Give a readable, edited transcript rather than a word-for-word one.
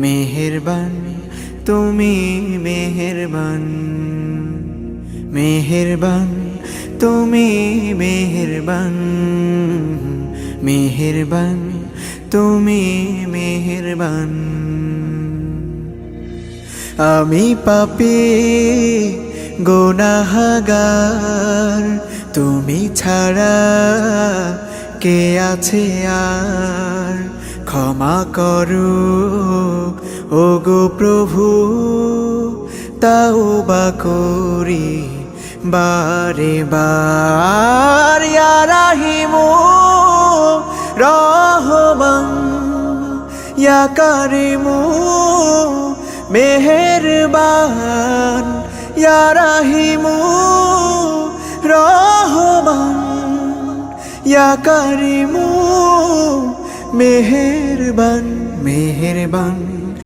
মেহেরবান তুমি মেহেরবান, মেহেরবান তুমি মেহেরবান, মেহেরবান তুমি মেহেরবান। আমি পাপী গুনাহগার, তুমি ছাড়া কে আছে আর? ক্ষমা করো ওগো প্রভু, তাওবা করি বারে বার। ইয়া রাহিমু রহমান, ইয়া কারিমু মেহেরবান, ইয়া রাহিমু রহমান, ইয়া কারিমু মেহেরবান, মেহেরবান।